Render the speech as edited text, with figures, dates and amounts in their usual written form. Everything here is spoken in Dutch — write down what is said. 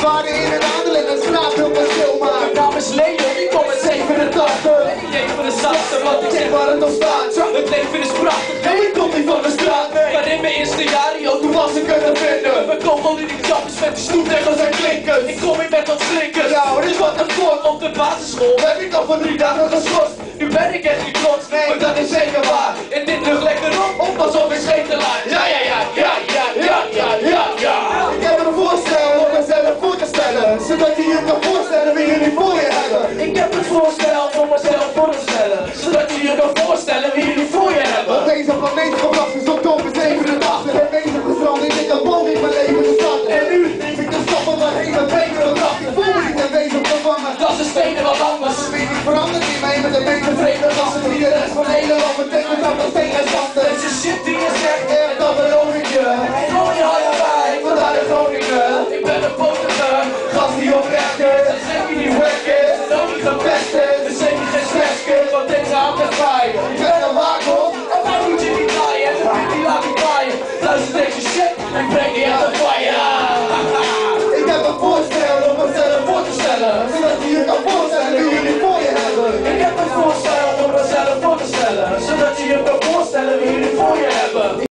waren in een handel en een straat op een stil maar. Mijn naam is Leo, ik kom met 87. En ik leef voor de zachte, want ik zeg waar het nog staat. Het leven is prachtig, nee, ik kom niet van de straat. Nee. Maar in mijn eerste jaar, joh, toen was ik kunnen vinden. Mijn kogel in die kampjes met die stoeptegels en klinkers. Ik kom in met wat slinkers. Ja, dus wat een klok. Op de basisschool heb ik al voor 3 dagen geschorst. Nu ben ik echt niet trots, nee, maar dat is zeker waar. En dit lucht lekker op, alsof ik schetelaar. Ja, ja, ja, ja, ja, ja, ja, ja, ja. Ik heb een voorstel om mezelf voor te stellen, zodat je je kan voorstellen wie jullie voor je hebben. Ik heb een voorstel om mezelf voor te stellen, zodat je je kan voorstellen wie jullie voor je hebben. Want deze planeet gebracht is oktober 87. En bezig gestrand in ik een poging mijn leven te starten. En nu neem ik de stappen waarheen mijn benen wil dag. Ik voel me niet aanwezig vervangen. Dat is stenen wat anders. Als ik verandert niet mee met de meeste vreemde rassen. Die de rest van Nederland betekent dat nog steen en zand. Deze shit die je zegt, Ja, dat beloof ik je. gooi je hard bij, Vandaar de Groningen. ik ben een potiger. Gast die oprecht is. Dat zeg je niet wekken, En ook niet gepest is. dus zeg je geen stressje, want deze hand is vrij. Ik ben een waakhond. En mij moet je niet draaien, en de vriend die laat ik draaien. Luister deze shit, en breng je uit de